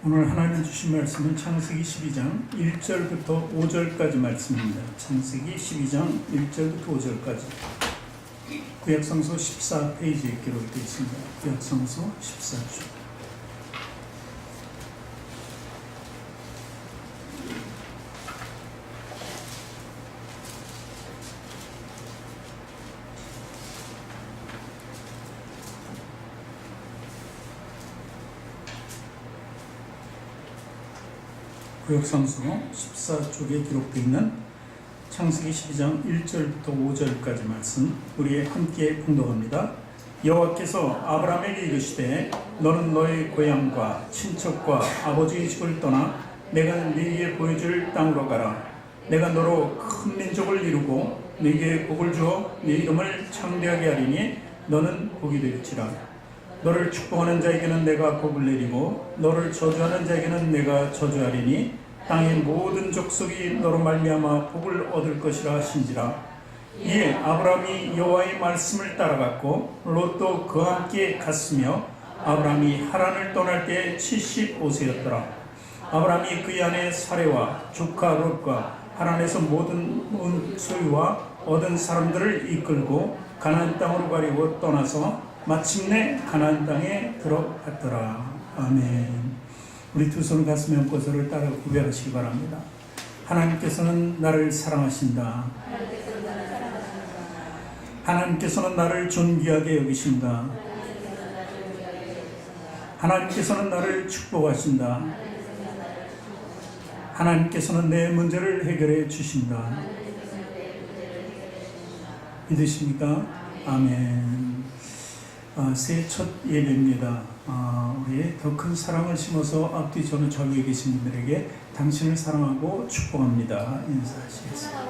오늘 하나님 주신 말씀은 창세기 12장 1절부터 5절까지 말씀입니다. 창세기 12장 1절부터 5절까지 구약성서 14페이지에 기록되어 있습니다. 구약성서 14주. 구약성서 14쪽에 기록되어 있는 창세기 12장 1절부터 5절까지 말씀 우리 함께 공독합니다. 여호와께서 아브라함에게 이르시되 너는 너의 고향과 친척과 아버지의 집을 떠나 내가 네게 보여줄 땅으로 가라. 내가 너로 큰 민족을 이루고 네게 복을 주어 네 이름을 창대하게 하리니 너는 복이 될지라. 너를 축복하는 자에게는 내가 복을 내리고 너를 저주하는 자에게는 내가 저주하리니 땅의 모든 족속이 너로 말미암아 복을 얻을 것이라 하신지라. 이에 아브라함이 여호와의 말씀을 따라갔고 롯도 그와 함께 갔으며 아브라함이 하란을 떠날 때 75세였더라. 아브라함이 그의 아내 사레와 조카 롯과 하란에서 모든 소유와 얻은 사람들을 이끌고 가나안 땅으로 가려고 떠나서 마침내 가나안 땅에 들어갔더라. 아멘. 우리 두 손 가슴에 얹고 저를 따라 구별하시기 바랍니다. 하나님께서는 나를 사랑하신다. 하나님께서는 나를 존귀하게 여기신다. 하나님께서는 나를 축복하신다. 하나님께서는 내 문제를 해결해 주신다. 믿으십니까? 아멘. 새해 첫 예배입니다. 우리의 더 큰 사랑을 심어서 앞뒤 저는 저위에 계신 분들에게 당신을 사랑하고 축복합니다. 인사하시겠습니다.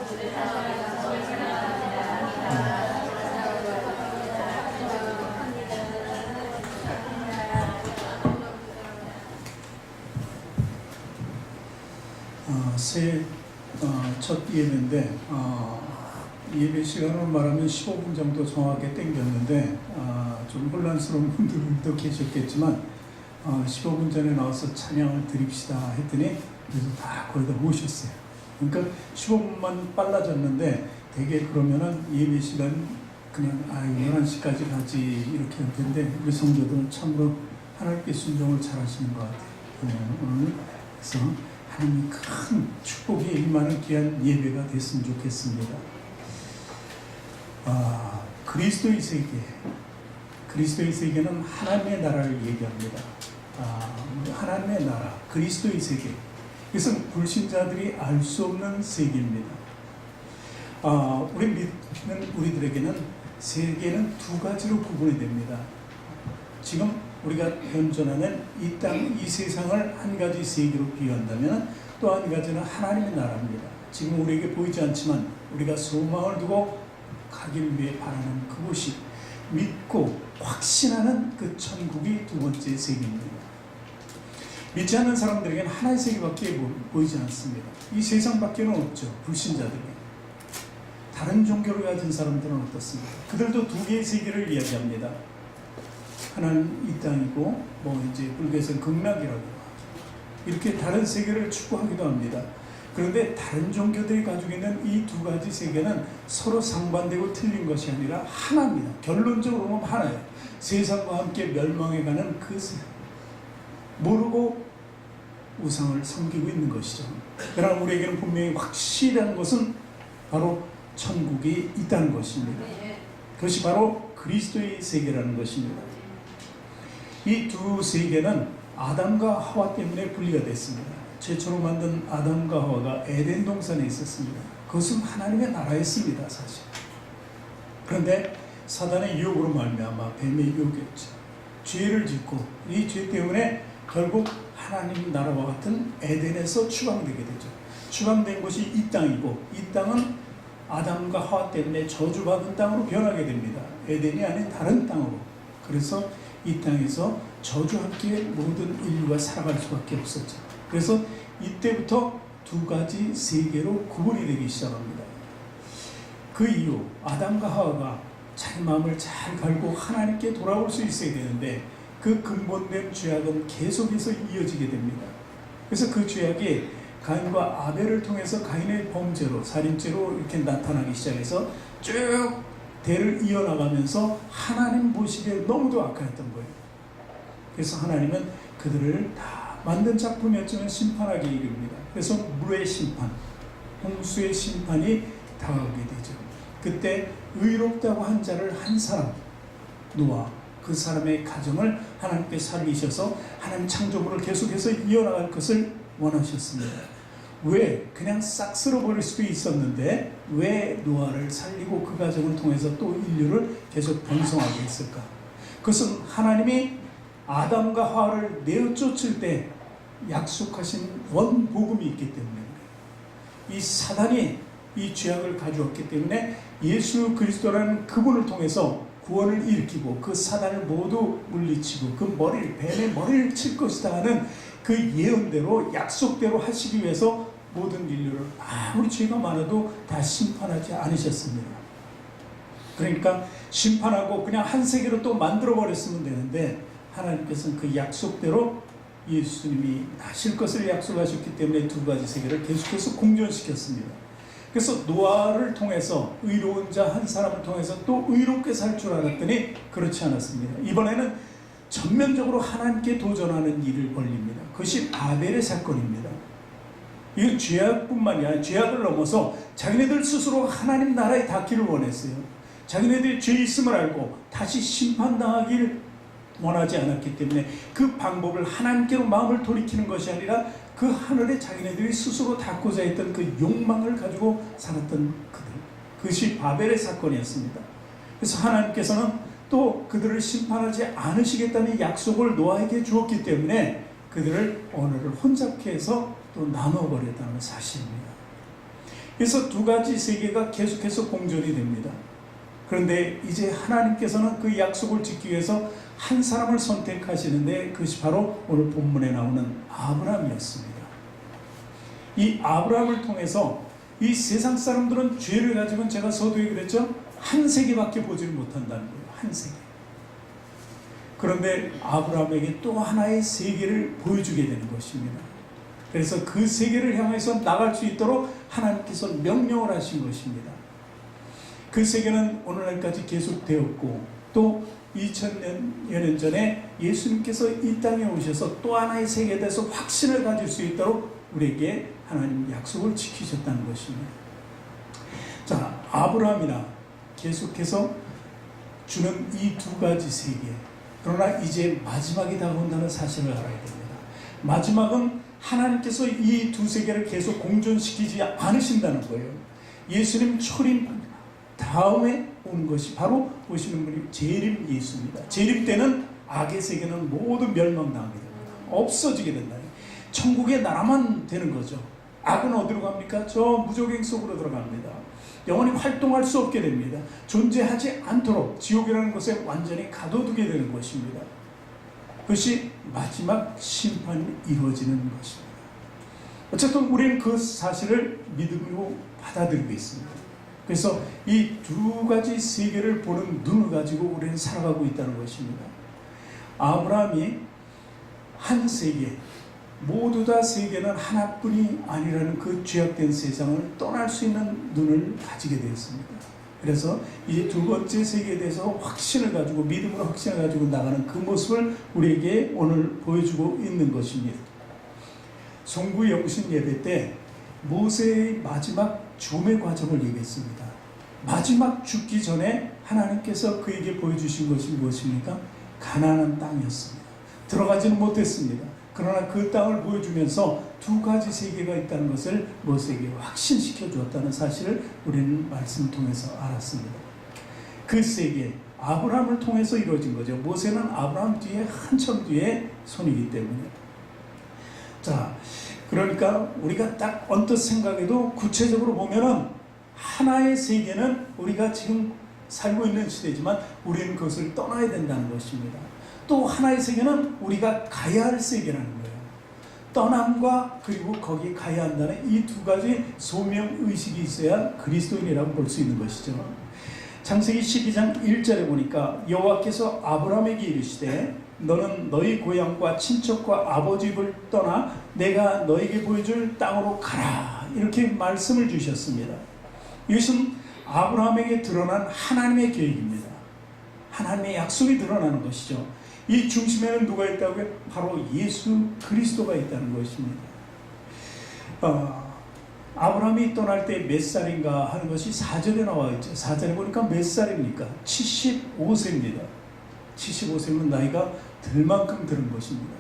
새해 첫 예배인데 예배 시간으로 말하면 15분 정도 정확하게 땡겼는데 좀 혼란스러운 분들도 계셨겠지만 15분 전에 나와서 찬양을 드립시다 했더니 그래서 다 거의 다 모셨어요. 그러니까 15분만 빨라졌는데 되게 그러면은 예배 시간 그냥 11시까지 가지 이렇게 할 텐데 우리 성도들은 참으로 하나님께 순종을 잘 하시는 것 같아요. 오늘 그래서 하나님이 큰 축복이 임하는 귀한 예배가 됐으면 좋겠습니다. 그리스도의 세계는 하나님의 나라를 얘기합니다. 하나님의 나라, 그리스도의 세계. 이것은 불신자들이 알 수 없는 세계입니다. 우리 믿는 우리들에게는 세계는 두 가지로 구분이 됩니다. 지금 우리가 현존하는 이 땅, 이 세상을 한 가지 세계로 비유한다면 또 한 가지는 하나님의 나라입니다. 지금 우리에게 보이지 않지만 우리가 소망을 두고 가길 위해 바라는 그곳이 믿고 확신하는 그 천국이 두 번째 세계입니다. 믿지 않는 사람들에게는 하나의 세계밖에 보이지 않습니다. 이 세상밖에는 없죠. 불신자들에게. 다른 종교를 가진 사람들은 어떻습니까? 그들도 두 개의 세계를 이야기합니다. 하나는 이 땅이고 이제 불교에서는 극락이라고 이렇게 다른 세계를 추구하기도 합니다. 그런데 다른 종교들이 가지고 있는 이 두 가지 세계는 서로 상반되고 틀린 것이 아니라 하나입니다. 결론적으로 보면 하나예요. 세상과 함께 멸망해가는 그 세상. 모르고 우상을 섬기고 있는 것이죠. 그러나 우리에게는 분명히 확실한 것은 바로 천국이 있다는 것입니다. 그것이 바로 그리스도의 세계라는 것입니다. 이 두 세계는 아담과 하와 때문에 분리가 됐습니다. 최초로 만든 아담과 하와가 에덴 동산에 있었습니다. 그것은 하나님의 나라였습니다, 사실. 그런데 사단의 유혹으로 말미암아 뱀의 유혹이었죠. 죄를 짓고 이 죄 때문에 결국 하나님 나라와 같은 에덴에서 추방되게 되죠. 추방된 곳이 이 땅이고 이 땅은 아담과 하와 때문에 저주받은 땅으로 변하게 됩니다. 에덴이 아닌 다른 땅으로. 그래서 이 땅에서 저주와 함께 모든 인류가 살아갈 수밖에 없었죠. 그래서 이때부터 두 가지 세계로 구분이 되기 시작합니다. 그 이후 아담과 하와가 자기 마음을 잘 갈고 하나님께 돌아올 수 있어야 되는데 그 그 근본된 죄악은 계속해서 이어지게 됩니다. 그래서 그 죄악이 가인과 아벨을 통해서 가인의 범죄로, 살인죄로 이렇게 나타나기 시작해서 쭉 대를 이어나가면서 하나님 보시기에 너무도 악하였던 거예요. 그래서 하나님은 그들을 다 만든 작품이었지만 심판하게 이릅니다. 그래서 물의 심판, 홍수의 심판이 다가오게 되죠. 그때 의롭다고 한 자를 한 사람, 노아, 그 사람의 가정을 하나님께 살리셔서 하나님 창조물을 계속해서 이어나갈 것을 원하셨습니다. 왜? 그냥 싹 쓸어버릴 수도 있었는데 왜 노아를 살리고 그 가정을 통해서 또 인류를 계속 번성하게 했을까? 그것은 하나님이 아담과 하와를 내어 쫓을 때 약속하신 원복음이 있기 때문에, 이 사단이 이 죄악을 가져왔기 때문에 예수 그리스도라는 그분을 통해서 구원을 일으키고 그 사단을 모두 물리치고 그 머리를, 뱀의 머리를 칠 것이다 하는 그 예언대로, 약속대로 하시기 위해서 모든 인류를 아무리 죄가 많아도 다 심판하지 않으셨습니다. 그러니까 심판하고 그냥 한 세계로 또 만들어버렸으면 되는데 하나님께서는 그 약속대로 예수님이 나실 것을 약속하셨기 때문에 두 가지 세계를 계속해서 공존시켰습니다. 그래서 노아를 통해서 의로운 자 한 사람을 통해서 또 의롭게 살 줄 알았더니 그렇지 않았습니다. 이번에는 전면적으로 하나님께 도전하는 일을 벌립니다. 그것이 아벨의 사건입니다. 이건 죄악뿐만이 아니라 죄악을 넘어서 자기네들 스스로 하나님 나라에 닿기를 원했어요. 자기네들이 죄 있음을 알고 다시 심판당하기를 원하지 않았기 때문에 그 방법을 하나님께로 마음을 돌이키는 것이 아니라 그 하늘에 자기네들이 스스로 닿고자 했던 그 욕망을 가지고 살았던 그들, 그것이 바벨의 사건이었습니다. 그래서 하나님께서는 또 그들을 심판하지 않으시겠다는 약속을 노아에게 주었기 때문에 그들을 오늘을 혼잡케 해서 또 나눠버렸다는 사실입니다. 그래서 두 가지 세계가 계속해서 공존이 됩니다. 그런데 이제 하나님께서는 그 약속을 지키기 위해서 한 사람을 선택하시는데 그것이 바로 오늘 본문에 나오는 아브라함이었습니다. 이 아브라함을 통해서 이 세상 사람들은 죄를 가지고는, 제가 서두에 그랬죠, 한 세계밖에 보지를 못한다는 거예요. 한 세계. 그런데 아브라함에게 또 하나의 세계를 보여주게 되는 것입니다. 그래서 그 세계를 향해서 나갈 수 있도록 하나님께서 명령을 하신 것입니다. 그 세계는 오늘날까지 계속되었고 또 2000여 년 전에 예수님께서 이 땅에 오셔서 또 하나의 세계에 대해서 확신을 가질 수 있도록 우리에게 하나님 약속을 지키셨다는 것입니다. 자, 아브라함이나 계속해서 주는 이 두 가지 세계, 그러나 이제 마지막이 다가온다는 사실을 알아야 됩니다. 마지막은 하나님께서 이 두 세계를 계속 공존시키지 않으신다는 거예요. 예수님 초림 다음에 오는 것이 바로 보시는 분이 재림 예수입니다. 재림 때는 악의 세계는 모두 멸망당하게 됩니다. 없어지게 된다. 천국의 나라만 되는 거죠. 악은 어디로 갑니까? 저 무적행 속으로 들어갑니다. 영원히 활동할 수 없게 됩니다. 존재하지 않도록 지옥이라는 곳에 완전히 가둬두게 되는 것입니다. 그것이 마지막 심판이 이루어지는 것입니다. 어쨌든 우리는 그 사실을 믿음으로 받아들이고 있습니다. 그래서 이 두 가지 세계를 보는 눈을 가지고 우리는 살아가고 있다는 것입니다. 아브라함이 한 세계, 모두 다 세계는 하나뿐이 아니라는 그 죄악된 세상을 떠날 수 있는 눈을 가지게 되었습니다. 그래서 이제 두 번째 세계에 대해서 확신을 가지고, 믿음으로 확신을 가지고 나가는 그 모습을 우리에게 오늘 보여주고 있는 것입니다. 송구 영신 예배 때 모세의 마지막 죽음의 과정을 얘기했습니다. 마지막 죽기 전에 하나님께서 그에게 보여주신 것이 무엇입니까? 가나안 땅이었습니다. 들어가지는 못했습니다. 그러나 그 땅을 보여주면서 두 가지 세계가 있다는 것을 모세에게 확신시켜 주었다는 사실을 우리는 말씀을 통해서 알았습니다. 그 세계, 아브라함을 통해서 이루어진 거죠. 모세는 아브라함 뒤에 한참 뒤에 손이기 때문에. 자, 그러니까 우리가 딱 언뜻 생각해도 구체적으로 보면은 하나의 세계는 우리가 지금 살고 있는 시대지만 우리는 그것을 떠나야 된다는 것입니다. 또 하나의 세계는 우리가 가야 할 세계라는 거예요. 떠남과 그리고 거기 가야 한다는 이 두 가지 소명의식이 있어야 그리스도인이라고 볼 수 있는 것이죠. 창세기 12장 1절에 보니까 여호와께서 아브라함에게 이르시되 너는 너희 고향과 친척과 아버지 집을 떠나 내가 너에게 보여줄 땅으로 가라. 이렇게 말씀을 주셨습니다. 이것은 아브라함에게 드러난 하나님의 계획입니다. 하나님의 약속이 드러나는 것이죠. 이 중심에는 누가 있다고요? 바로 예수 그리스도가 있다는 것입니다. 아브라함이 떠날 때 몇 살인가 하는 것이 4절에 나와 있죠. 4절에 보니까 몇 살입니까? 75세입니다. 75세면 나이가 들 만큼 들은 것입니다.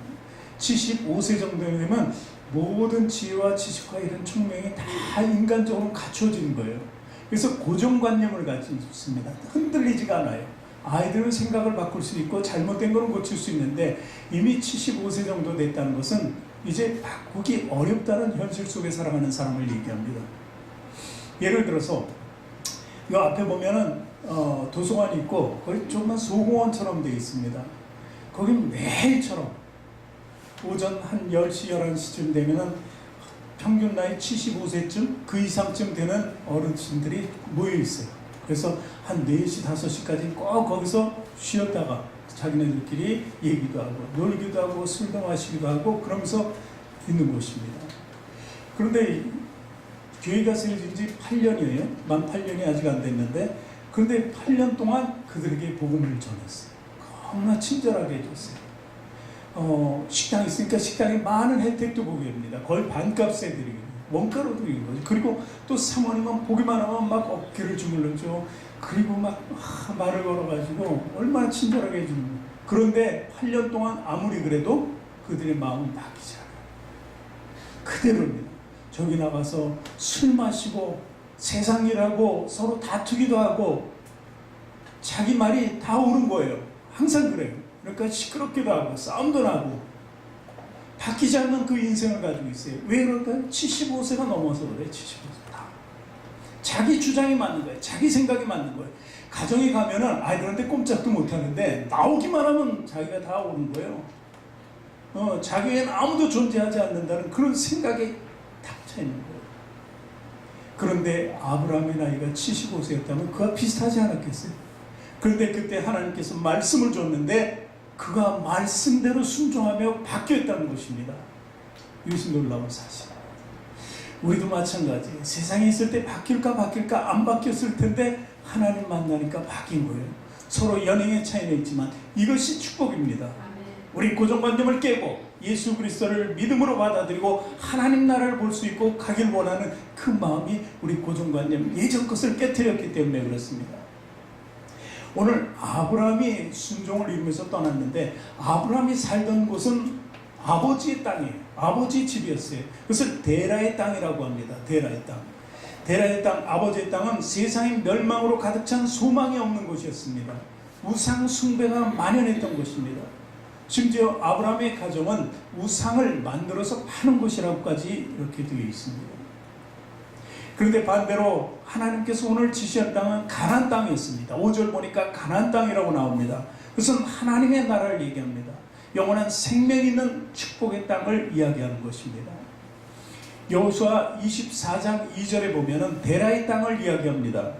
75세 정도 되면 모든 지혜와 지식과 이런 총명이 다 인간적으로 갖춰지는 거예요. 그래서 고정관념을 가지고 있습니다. 흔들리지가 않아요. 아이들은 생각을 바꿀 수 있고 잘못된 거는 고칠 수 있는데 이미 75세 정도 됐다는 것은 이제 바꾸기 어렵다는 현실 속에 살아가는 사람을 얘기합니다. 예를 들어서 이 앞에 보면은 도서관이 있고 거기 조그만 소공원처럼 되어 있습니다. 거기 매일처럼 오전 한 10시, 11시쯤 되면은 평균 나이 75세쯤 그 이상쯤 되는 어르신들이 모여 있어요. 그래서 한 4시, 5시까지 꼭 거기서 쉬었다가 자기네들끼리 얘기도 하고 놀기도 하고 술도 마시기도 하고 그러면서 있는 곳입니다. 그런데 교회가 세워진 지 8년이에요. 만 8년이 아직 안 됐는데 그런데 8년 동안 그들에게 복음을 전했어요. 너무나 친절하게 해줬어요. 식당이 있으니까 식당에 많은 혜택도 보게 됩니다. 거의 반값에 드리고 원가로 드리는 거죠. 그리고 또 사모님은 보기만 하면 막 어깨를 주물러줘. 그리고 막 말을 걸어가지고 얼마나 친절하게 해주는 거예요. 그런데 8년 동안 아무리 그래도 그들의 마음은 바뀌지 않아요. 그대로입니다. 저기 나가서 술 마시고 세상 일하고 서로 다투기도 하고 자기 말이 다 옳은 거예요. 항상 그래요. 그러니까 시끄럽기도 하고 싸움도 나고 바뀌지 않는 그 인생을 가지고 있어요. 왜 그럴까요? 75세가 넘어서 그래요. 75세 다. 자기 주장이 맞는 거예요. 자기 생각이 맞는 거예요. 가정에 가면은 아이들한테 꼼짝도 못하는데 나오기만 하면 자기가 다 오는 거예요. 자기에는 아무도 존재하지 않는다는 그런 생각이 닥쳐 있는 거예요. 그런데 아브라함의 나이가 75세였다면 그와 비슷하지 않았겠어요? 그런데 그때 하나님께서 말씀을 줬는데 그가 말씀대로 순종하며 바뀌었다는 것입니다. 이것이 놀라운 사실. 우리도 마찬가지예요. 세상에 있을 때 바뀔까 안 바뀌었을 텐데 하나님 만나니까 바뀐 거예요. 서로 연행의 차이는 있지만 이것이 축복입니다. 우리 고정관념을 깨고 예수 그리스도를 믿음으로 받아들이고 하나님 나라를 볼 수 있고 가길 원하는 그 마음이 우리 고정관념 예전 것을 깨뜨렸기 때문에 그렇습니다. 오늘 아브라함이 순종을 이루면서 떠났는데 아브라함이 살던 곳은 아버지의 땅이에요. 아버지 집이었어요. 그것을 데라의 땅이라고 합니다. 데라의 땅. 데라의 땅, 아버지의 땅은 세상의 멸망으로 가득 찬 소망이 없는 곳이었습니다. 우상 숭배가 만연했던 곳입니다. 심지어 아브라함의 가정은 우상을 만들어서 파는 곳이라고까지 이렇게 되어 있습니다. 그런데 반대로 하나님께서 오늘 지시한 땅은 가나안 땅이었습니다. 5절 보니까 가나안 땅이라고 나옵니다. 그것은 하나님의 나라를 얘기합니다. 영원한 생명 있는 축복의 땅을 이야기하는 것입니다. 여호수아 24장 2절에 보면은 데라의 땅을 이야기합니다.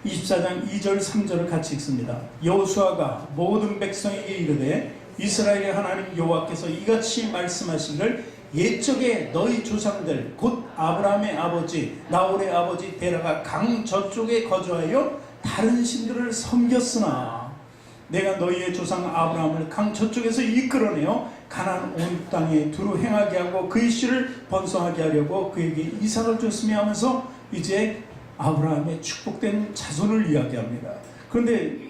24장 2절 3절을 같이 읽습니다. 여호수아가 모든 백성에게 이르되 이스라엘의 하나님 여호와께서 이같이 말씀하시기를 옛적에 너희 조상들 곧 아브라함의 아버지 나홀의 아버지 데라가 강 저쪽에 거주하여 다른 신들을 섬겼으나 내가 너희의 조상 아브라함을 강 저쪽에서 이끌어내어 가나안 온 땅에 두루 행하게 하고 그의 씨를 번성하게 하려고 그에게 이삭을 줬으며 하면서 이제 아브라함의 축복된 자손을 이야기합니다. 그런데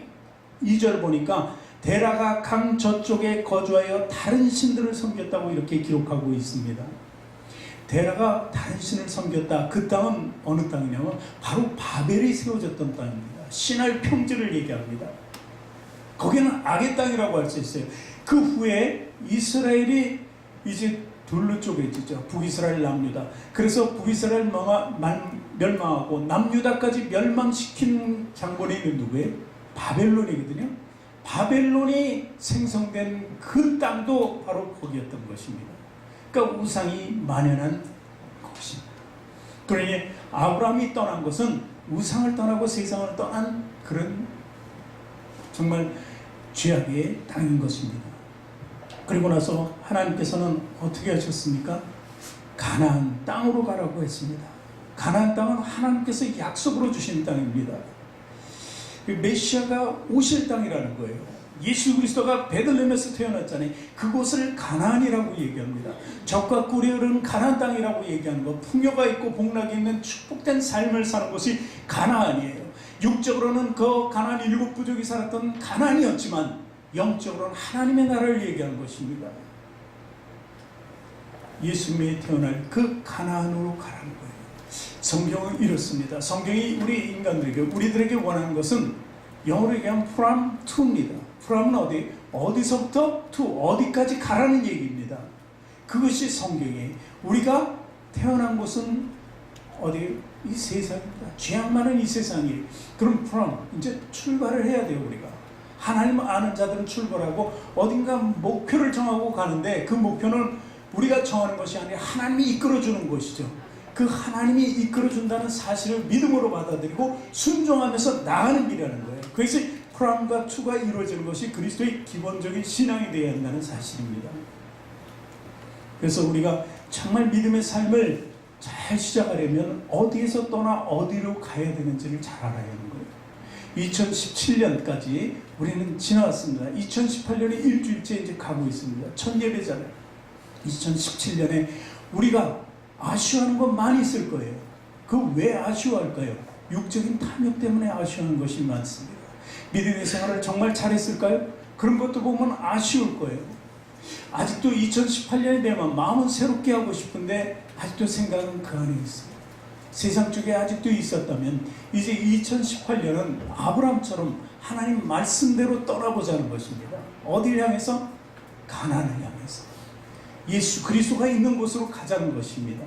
2절 보니까 데라가 강 저쪽에 거주하여 다른 신들을 섬겼다고 이렇게 기록하고 있습니다. 데라가 다른 신을 섬겼다. 그 땅은 어느 땅이냐면 바로 바벨이 세워졌던 땅입니다. 신할 평지를 얘기합니다. 거기는 악의 땅이라고 할 수 있어요. 그 후에 이스라엘이 이제 둘로 쪼개지죠. 북이스라엘, 남유다. 그래서 북이스라엘 멸망하고 남유다까지 멸망시킨 장본에 있는 누구예요? 바벨론이거든요. 바벨론이 생성된 그 땅도 바로 거기였던 것입니다. 그러니까 우상이 만연한 곳입니다. 그러니 아브라함이 떠난 것은 우상을 떠나고 세상을 떠난 그런 정말 죄악의 땅인 것입니다. 그리고 나서 하나님께서는 어떻게 하셨습니까? 가나안 땅으로 가라고 했습니다. 가나안 땅은 하나님께서 약속으로 주신 땅입니다. 메시아가 오실 땅이라는 거예요. 예수 그리스도가 베들레헴에서 태어났잖아요. 그곳을 가나안이라고 얘기합니다. 적과 꿀이 흐르는 가나안 땅이라고 얘기하는 것, 풍요가 있고 복락이 있는 축복된 삶을 사는 곳이 가나안이에요. 육적으로는 그 가나안 일곱 부족이 살았던 가나안이었지만 영적으로는 하나님의 나라를 얘기하는 것입니다. 예수님이 태어날 그 가나안으로 가라는 거예요. 성경은 이렇습니다. 성경이 우리 인간들에게, 우리들에게 원하는 것은 영어로 얘기하면 from to입니다. from은 어디? 어디서부터 to 어디까지 가라는 얘기입니다. 그것이 성경이에요. 우리가 태어난 곳은 어디? 이 세상입니다. 죄악 많은 이 세상이에요. 그럼 from 이제 출발을 해야 돼요. 우리가 하나님 아는 자들은 출발하고 어딘가 목표를 정하고 가는데 그 목표는 우리가 정하는 것이 아니라 하나님이 이끌어주는 것이죠. 그 하나님이 이끌어준다는 사실을 믿음으로 받아들이고 순종하면서 나가는 길이라는 거예요. 그것이 from과 to가 이루어지는 것이 그리스도의 기본적인 신앙이 되어야 한다는 사실입니다. 그래서 우리가 정말 믿음의 삶을 잘 시작하려면 어디에서 떠나 어디로 가야 되는지를 잘 알아야 하는 거예요. 2017년까지 우리는 지나왔습니다. 2018년에 일주일째 이제 가고 있습니다. 첫 예배잖아요. 2017년에 우리가 아쉬워하는 건 많이 있을 거예요. 그 왜 아쉬워할까요? 육적인 탐욕 때문에 아쉬워하는 것이 많습니다. 믿음의 생활을 정말 잘했을까요? 그런 것도 보면 아쉬울 거예요. 아직도 2018년이 되면 마음은 새롭게 하고 싶은데 아직도 생각은 그 안에 있어요. 세상 쪽에 아직도 있었다면 이제 2018년은 아브라함처럼 하나님 말씀대로 떠나보자는 것입니다. 어디를 향해서? 가나안을 향해서. 예수 그리스도가 있는 곳으로 가자는 것입니다.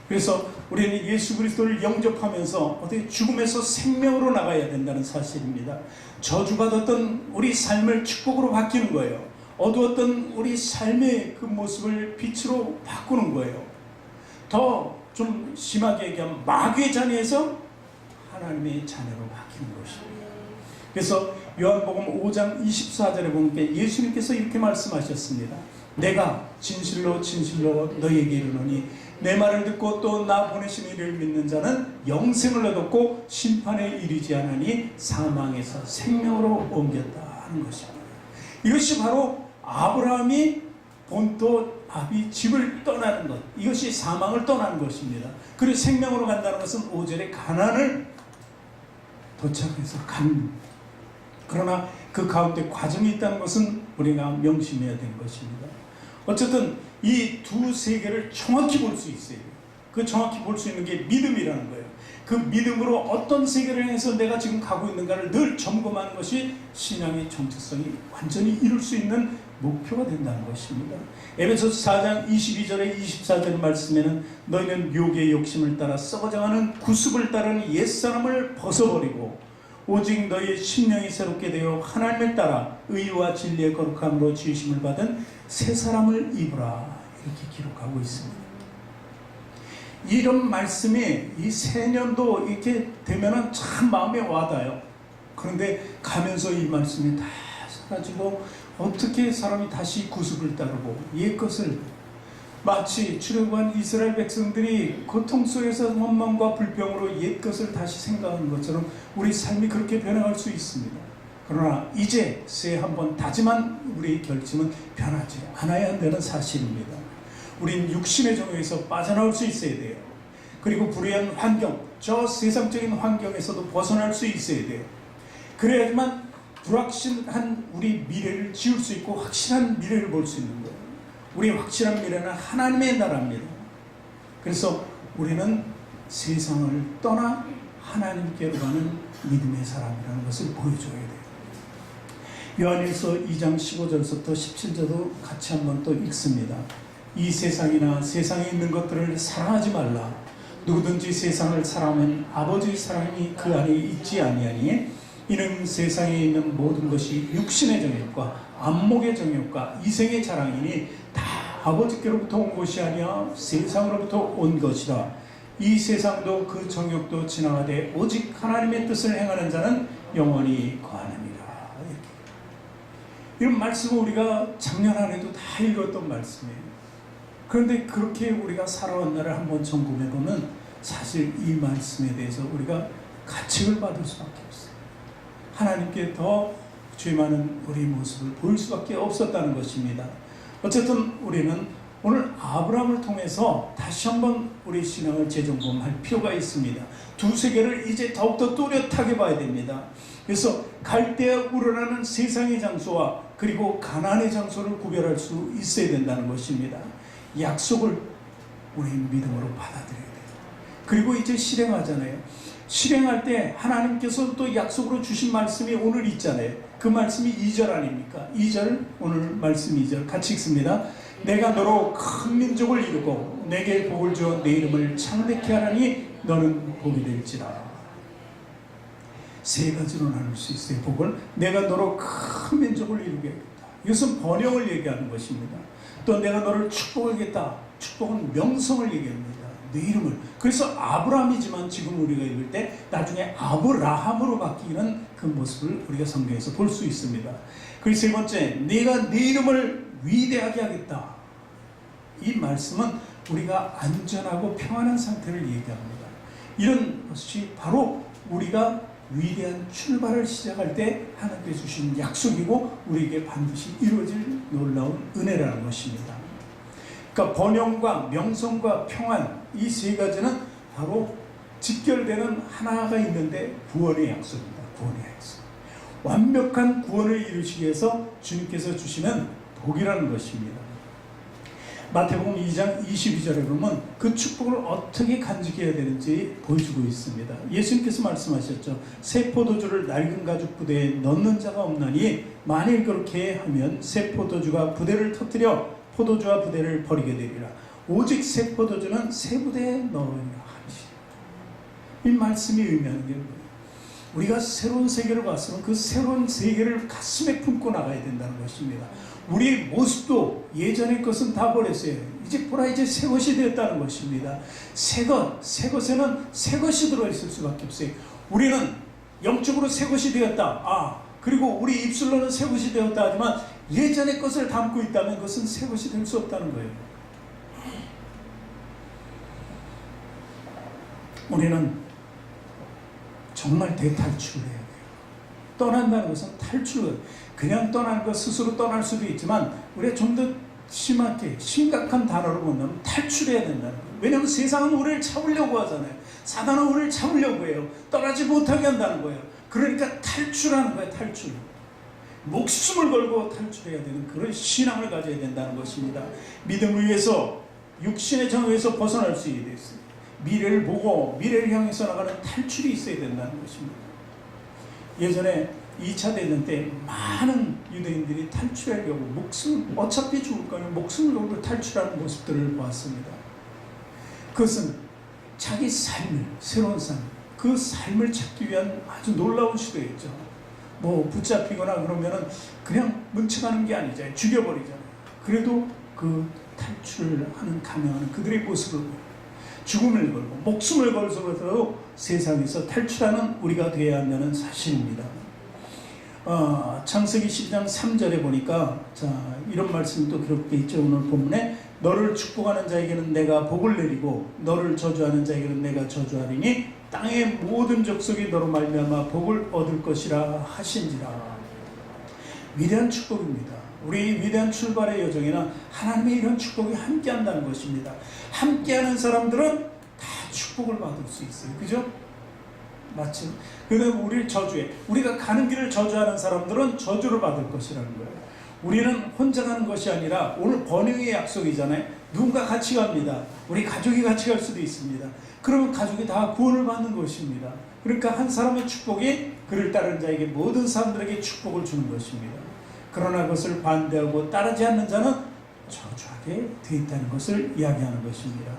그래서 우리는 예수 그리스도를 영접하면서 어떻게 죽음에서 생명으로 나가야 된다는 사실입니다. 저주받았던 우리 삶을 축복으로 바뀌는 거예요. 어두웠던 우리 삶의 그 모습을 빛으로 바꾸는 거예요. 더 좀 심하게 얘기하면 마귀의 자녀에서 하나님의 자녀로 바뀌는 것입니다. 그래서 요한복음 5장 24절에 보면 예수님께서 이렇게 말씀하셨습니다. 내가 진실로 진실로 너희에게 이르노니 내 말을 듣고 또 나 보내신 이를 믿는 자는 영생을 얻었고 심판에 이르지 않으니 사망에서 생명으로 옮겼다 하는 것입니다. 이것이 바로 아브라함이 본토 아비 집을 떠나는 것, 이것이 사망을 떠나는 것입니다. 그리고 생명으로 간다는 것은 5절에 가나안을 도착해서 간. 그러나 그 가운데 과정이 있다는 것은 우리가 명심해야 되는 것입니다. 어쨌든 이 두 세계를 정확히 볼 수 있어요. 그 정확히 볼 수 있는 게 믿음이라는 거예요. 그 믿음으로 어떤 세계를 향해서 내가 지금 가고 있는가를 늘 점검하는 것이 신앙의 정체성이 완전히 이룰 수 있는 목표가 된다는 것입니다. 에베소서 4장 22절에 24절 말씀에는 너희는 욕의 욕심을 따라 썩어져가는 구습을 따르는 옛사람을 벗어버리고 오직 너희의 심령이 새롭게 되어 하나님을 따라 의와 진리의 거룩함으로 지으심을 받은 새 사람을 입으라 이렇게 기록하고 있습니다. 이런 말씀이 이 새년도 이렇게 되면은 참 마음에 와닿아요. 그런데 가면서 이 말씀이 다 사라지고 어떻게 사람이 다시 구습을 따르고 옛것을 마치 출애굽한 이스라엘 백성들이 고통 속에서 원망과 불평으로 옛것을 다시 생각하는 것처럼 우리 삶이 그렇게 변해갈 수 있습니다. 그러나 이제 새 한번 다짐한 우리의 결심은 변하지 않아야 한다는 사실입니다. 우린 육신의 정욕에서 빠져나올 수 있어야 돼요. 그리고 불의한 환경, 저 세상적인 환경에서도 벗어날 수 있어야 돼요. 그래야지만 불확실한 우리 미래를 지을 수 있고 확실한 미래를 볼 수 있는 거예요. 우리의 확실한 미래는 하나님의 나라입니다. 그래서 우리는 세상을 떠나 하나님께로 가는 믿음의 사람이라는 것을 보여줘야 돼요. 요한일서 2장 15절부터 17절도 같이 한번 또 읽습니다. 이 세상이나 세상에 있는 것들을 사랑하지 말라. 누구든지 세상을 사랑하면 아버지의 사랑이 그 안에 있지 아니하니 이는 세상에 있는 모든 것이 육신의 정욕과 안목의 정욕과 이생의 자랑이니 다 아버지께로부터 온 것이 아니야 세상으로부터 온 것이라. 이 세상도 그 정욕도 지나가되 오직 하나님의 뜻을 행하는 자는 영원히 거하느니라. 이런 말씀은 우리가 작년 안에도 다 읽었던 말씀이에요. 그런데 그렇게 우리가 살아온 날을 한번 점검해보면 사실 이 말씀에 대해서 우리가 가책을 받을 수밖에 없어요. 하나님께 더 죄 많은 우리 모습을 보일 수밖에 없었다는 것입니다. 어쨌든 우리는 오늘 아브라함을 통해서 다시 한번 우리 신앙을 재점검할 필요가 있습니다. 두 세계를 이제 더욱더 또렷하게 봐야 됩니다. 그래서 갈대아 우러나는 세상의 장소와 그리고 가나안의 장소를 구별할 수 있어야 된다는 것입니다. 약속을 우리 믿음으로 받아들여야 돼요. 그리고 이제 실행하잖아요. 실행할 때 하나님께서 또 약속으로 주신 말씀이 오늘 있잖아요. 그 말씀이 2절 아닙니까? 2절, 오늘 말씀 2절 같이 읽습니다. 내가 너로 큰 민족을 이루고 내게 복을 주어 내 이름을 창대케 하라니 너는 복이 될지라. 세 가지로 나눌 수 있어요. 복을 내가 너로 큰 민족을 이루게 하겠다. 이것은 번영을 얘기하는 것입니다. 또 내가 너를 축복하겠다. 축복은 명성을 얘기합니다. 내 이름을. 그래서 아브라함이지만 지금 우리가 읽을 때 나중에 아브라함으로 바뀌는 그 모습을 우리가 성경에서 볼 수 있습니다. 그리고 세 번째, 내가 내 이름을 위대하게 하겠다. 이 말씀은 우리가 안전하고 평안한 상태를 얘기합니다. 이런 것이 바로 우리가 위대한 출발을 시작할 때 하나님께 주신 약속이고 우리에게 반드시 이루어질 놀라운 은혜라는 것입니다. 그러니까 번영과 명성과 평안, 이 세 가지는 바로 직결되는 하나가 있는데 구원의 약속입니다. 구원의 약속. 완벽한 구원을 이루시기 위해서 주님께서 주시는 복이라는 것입니다. 마태복음 2장 22절에 보면 그 축복을 어떻게 간직해야 되는지 보여주고 있습니다. 예수님께서 말씀하셨죠. 새 포도주를 낡은 가죽 부대에 넣는 자가 없나니 만일 그렇게 하면 새 포도주가 부대를 터뜨려 포도주와 부대를 버리게 되리라. 오직 새 포도주는 새 부대에 넣으리라 하시니라. 이 말씀이 의미하는 게 뭐예요? 우리가 새로운 세계를 봤으면 그 새로운 세계를 가슴에 품고 나가야 된다는 것입니다. 우리의 모습도 예전의 것은 다 버렸어요. 이제 보라, 이제 새 것이 되었다는 것입니다. 새 것에는 새 것이 들어있을 수밖에 없어요. 우리는 영적으로 새 것이 되었다. 그리고 우리 입술로는 새 것이 되었다 하지만 예전의 것을 담고 있다면 그것은 새 것이 될 수 없다는 거예요. 우리는 정말 대탈출을 해야 돼요. 떠난다는 것은 탈출, 그냥 떠나는 것, 스스로 떠날 수도 있지만 우리가 좀 더 심하게 심각한 단어로 본다면 탈출해야 된다는 거예요. 왜냐하면 세상은 우리를 참으려고 하잖아요. 사단은 우리를 참으려고 해요. 떠나지 못하게 한다는 거예요. 그러니까 탈출하는 거예요. 탈출. 목숨을 걸고 탈출해야 되는 그런 신앙을 가져야 된다는 것입니다. 믿음을 위해서 육신의 정에서 벗어날 수 있어야 됐어요. 미래를 보고 미래를 향해서 나가는 탈출이 있어야 된다는 것입니다. 예전에 2차 대전 때 많은 유대인들이 탈출하려고 어차피 죽을 거는 목숨을 걸고 탈출하는 모습들을 보았습니다. 그것은 자기 삶을, 새로운 삶, 그 삶을 찾기 위한 아주 놀라운 시도였죠. 붙잡히거나 그러면은 그냥 뭉쳐가는 게 아니잖아요. 죽여버리잖아요. 그래도 그 탈출하는, 감행하는 그들의 모습을 죽음을 걸고 목숨을 걸고서도 세상에서 탈출하는 우리가 되어야 한다는 사실입니다. 창세기 12장 3절에 보니까 이런 말씀이 또 기록되어 있죠. 오늘 본문에 너를 축복하는 자에게는 내가 복을 내리고 너를 저주하는 자에게는 내가 저주하리니 땅의 모든 족속이 너로 말미암아 복을 얻을 것이라 하신지라. 위대한 축복입니다. 우리 위대한 출발의 여정에는 하나님의 이런 축복이 함께한다는 것입니다. 함께하는 사람들은 다 축복을 받을 수 있어요. 그죠? 맞죠? 그런데 우리를 저주해. 우리가 가는 길을 저주하는 사람들은 저주를 받을 것이라는 거예요. 우리는 혼자 가는 것이 아니라 오늘 번영의 약속이잖아요. 누군가 같이 갑니다. 우리 가족이 같이 갈 수도 있습니다. 그러면 가족이 다 구원을 받는 것입니다. 그러니까 한 사람의 축복이 그를 따르는 자에게 모든 사람들에게 축복을 주는 것입니다. 그러나 그것을 반대하고 따르지 않는 자는 저주하게 되어 있다는 것을 이야기하는 것입니다.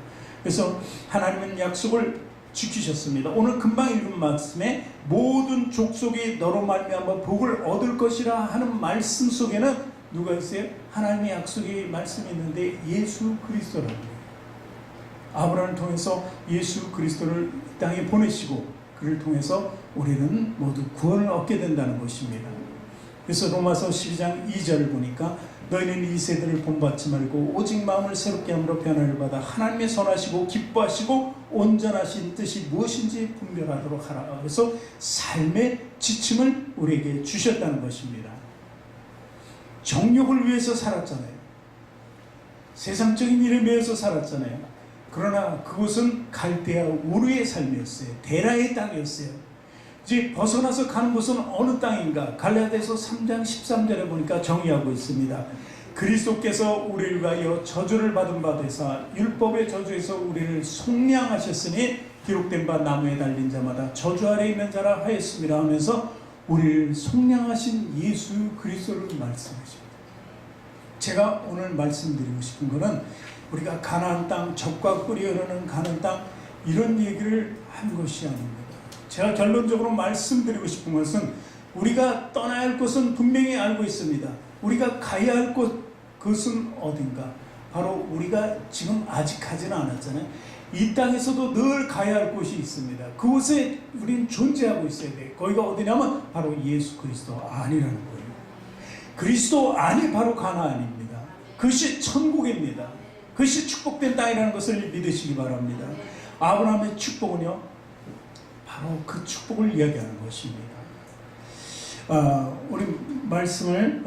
그래서 하나님은 약속을 지키셨습니다. 오늘 금방 읽은 말씀에 모든 족속이 너로 말미암아 복을 얻을 것이라 하는 말씀 속에는 누가 있어요? 하나님의 약속이 말씀이 있는데 예수 그리스도라는 거예요. 아브라함을 통해서 예수 그리스도를 이 땅에 보내시고 그를 통해서 우리는 모두 구원을 얻게 된다는 것입니다. 그래서 로마서 12장 2절을 보니까 너희는 이 세대를 본받지 말고 오직 마음을 새롭게 함으로 변화를 받아 하나님의 선하시고 기뻐하시고 온전하신 뜻이 무엇인지 분별하도록 하라. 그래서 삶의 지침을 우리에게 주셨다는 것입니다. 정욕을 위해서 살았잖아요. 세상적인 일에 매여서 살았잖아요. 그러나 그곳은 갈대아 우르의 삶이었어요. 데라의 땅이었어요. 이제 벗어나서 가는 곳은 어느 땅인가? 갈라디아서 3장 13절에 보니까 정의하고 있습니다. 그리스도께서 우리를 위하여 저주를 받은 바 되사 율법의 저주에서 우리를 속량하셨으니 기록된 바 나무에 달린 자마다 저주 아래 있는 자라 하였습니다 하면서 우리를 속량하신 예수 그리스도를 말씀하십니다. 제가 오늘 말씀드리고 싶은 것은 우리가 가나안 땅, 젖과 꿀이 흐르는 가나안 땅 이런 얘기를 한 것이 아닙니다. 제가 결론적으로 말씀드리고 싶은 것은 우리가 떠나야 할 곳은 분명히 알고 있습니다. 우리가 가야 할 곳은 어딘가? 바로 우리가 지금 아직 가지는 않았잖아요. 이 땅에서도 늘 가야 할 곳이 있습니다. 그곳에 우리는 존재하고 있어야 돼요. 거기가 어디냐면 바로 예수 그리스도 안이라는 거예요. 그리스도 안이 바로 가나안입니다. 그것이 천국입니다. 그것이 축복된 땅이라는 것을 믿으시기 바랍니다. 아브라함의 축복은요, 바로 그 축복을 이야기하는 것입니다. 우리 말씀을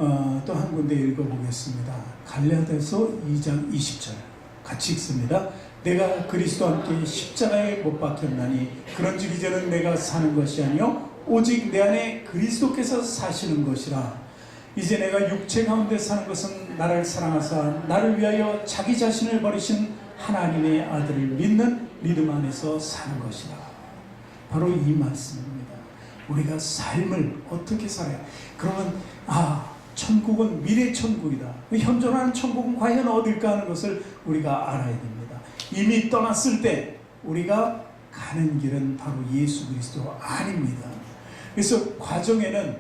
또 한 군데 읽어보겠습니다. 갈라디아서 2장 20절 같이 읽습니다. 내가 그리스도와 함께 십자가에 못 박혔나니 그런즉 이제는 내가 사는 것이 아니요 오직 내 안에 그리스도께서 사시는 것이라. 이제 내가 육체 가운데 사는 것은 나를 사랑하사 나를 위하여 자기 자신을 버리신 하나님의 아들을 믿는 믿음 안에서 사는 것이라. 바로 이 말씀입니다. 우리가 삶을 어떻게 살아야, 그러면 천국은 미래 천국이다. 현존하는 천국은 과연 어딜까 하는 것을 우리가 알아야 됩니다. 이미 떠났을 때 우리가 가는 길은 바로 예수 그리스도 아닙니다. 그래서 과정에는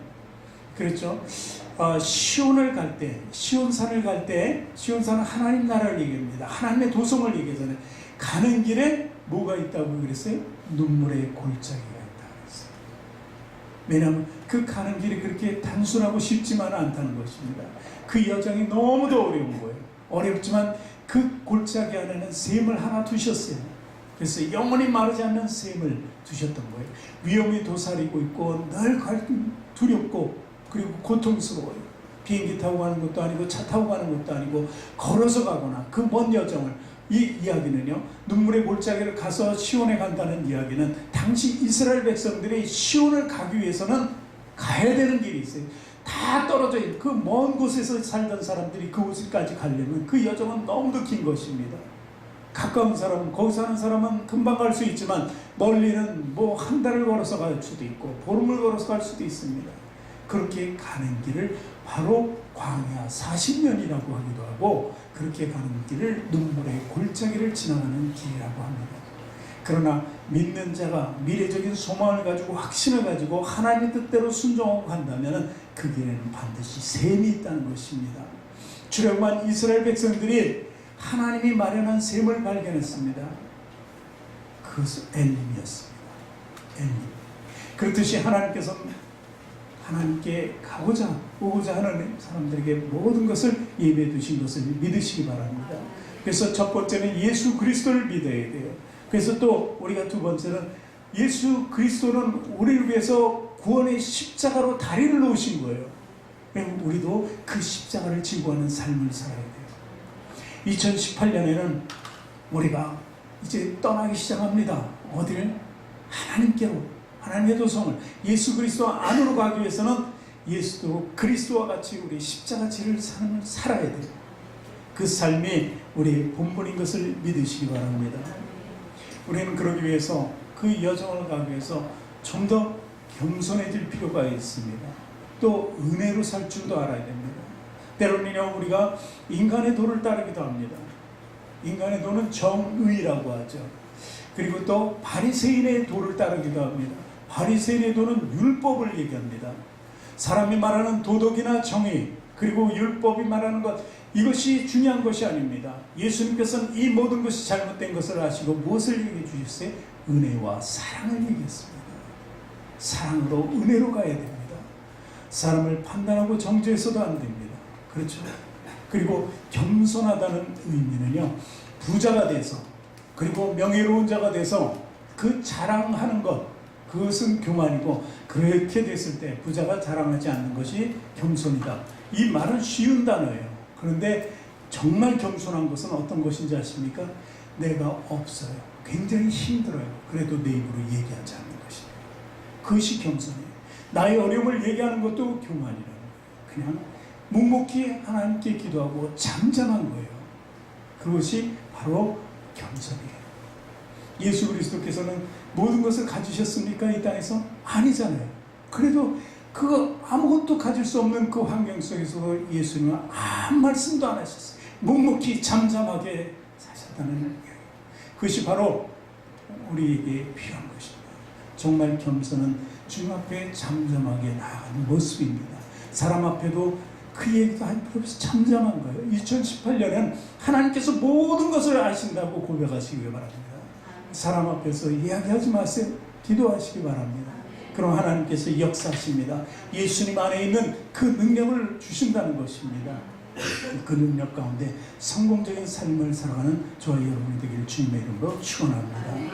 그렇죠. 시온을 갈 때, 시온산을 갈 때, 시온산은 하나님 나라를 얘기합니다. 하나님의 도성을 얘기하잖아요. 가는 길에 뭐가 있다고 그랬어요? 눈물의 골짜기가 있다 그랬어요. 왜냐하면 그 가는 길이 그렇게 단순하고 쉽지만은 않다는 것입니다. 그 여정이 너무도 어려운 거예요. 어렵지만 그 골짜기 안에는 샘을 하나 두셨어요. 그래서 영원히 마르지 않는 샘을 두셨던 거예요. 위험이 도사리고 있고 늘 두렵고 그리고 고통스러워요. 비행기 타고 가는 것도 아니고 차 타고 가는 것도 아니고 걸어서 가거나 그 먼 여정을, 이 이야기는요, 눈물의 골짜기를 가서 시온에 간다는 이야기는 당시 이스라엘 백성들이 시온을 가기 위해서는 가야 되는 길이 있어요. 다 떨어져 있는 그 먼 곳에서 살던 사람들이 그곳까지 가려면 그 여정은 너무도 긴 것입니다. 가까운 사람은, 거기 사는 사람은 금방 갈 수 있지만 멀리는 뭐 한 달을 걸어서 갈 수도 있고 보름을 걸어서 갈 수도 있습니다. 그렇게 가는 길을 바로 광야 40년이라고 하기도 하고, 그렇게 가는 길을 눈물의 골짜기를 지나가는 길이라고 합니다. 그러나 믿는 자가 미래적인 소망을 가지고 확신을 가지고 하나님의 뜻대로 순종하고 간다면 그 길에는 반드시 샘이 있다는 것입니다. 출애굽한 이스라엘 백성들이 하나님이 마련한 샘을 발견했습니다. 그것은 엘림이었습니다. 엘림. 그렇듯이 하나님께서는 하나님께 가고자 오고자 하는 사람들에게 모든 것을 예배해 두신 것을 믿으시기 바랍니다. 그래서 첫 번째는 예수 그리스도를 믿어야 돼요. 그래서 또 우리가 두 번째는 예수 그리스도는 우리를 위해서 구원의 십자가로 다리를 놓으신 거예요. 우리도 그 십자가를 지고하는 삶을 살아야 돼요. 2018년에는 우리가 이제 떠나기 시작합니다. 어디를? 하나님께로, 하나님의 도성을, 예수 그리스도 안으로 가기 위해서는 예수 그리스도와 같이 우리 십자가지를 삶을 살아야 돼요. 그 삶이 우리의 본분인 것을 믿으시기 바랍니다. 우리는 그러기 위해서, 그 여정을 가기 위해서 좀 더 겸손해질 필요가 있습니다. 또 은혜로 살 줄도 알아야 됩니다. 때로는요, 우리가 인간의 도를 따르기도 합니다. 인간의 도는 정의라고 하죠. 그리고 또 바리새인의 도를 따르기도 합니다. 바리새인의 도는 율법을 얘기합니다. 사람이 말하는 도덕이나 정의, 그리고 율법이 말하는 것, 이것이 중요한 것이 아닙니다. 예수님께서는 이 모든 것이 잘못된 것을 아시고 무엇을 얘기해 주셨어요? 은혜와 사랑을 얘기했습니다. 사랑으로, 은혜로 가야 됩니다. 사람을 판단하고 정죄해서도 안 됩니다. 그렇죠? 그리고 겸손하다는 의미는요, 부자가 돼서 그리고 명예로운 자가 돼서 그 자랑하는 것, 그것은 교만이고, 그렇게 됐을 때 부자가 자랑하지 않는 것이 겸손이다. 이 말은 쉬운 단어예요. 그런데 정말 겸손한 것은 어떤 것인지 아십니까? 내가 없어요. 굉장히 힘들어요. 그래도 내 입으로 얘기하지 않는 것이에요. 그것이 겸손이에요. 나의 어려움을 얘기하는 것도 교만이라는 거예요. 그냥 묵묵히 하나님께 기도하고 잠잠한 거예요. 그것이 바로 겸손이에요. 예수 그리스도께서는 모든 것을 가지셨습니까? 이 땅에서? 아니잖아요. 그래도 그 아무것도 가질 수 없는 그 환경 속에서 예수님은 아무 말씀도 안 하셨어요. 묵묵히 잠잠하게 사셨다는 거예요. 그것이 바로 우리에게 필요한 것입니다. 정말 겸손은 주님 앞에 잠잠하게 나아가는 모습입니다. 사람 앞에도 그 얘기도 할 필요 없이 잠잠한 거예요. 2018년엔 하나님께서 모든 것을 아신다고 고백하시기 바랍니다. 사람 앞에서 이야기하지 마세요. 기도하시기 바랍니다. 그럼 하나님께서 역사하십니다. 예수님 안에 있는 그 능력을 주신다는 것입니다. 그 능력 가운데 성공적인 삶을 살아가는 저와 여러분이 되기를 주님의 이름으로 축원합니다.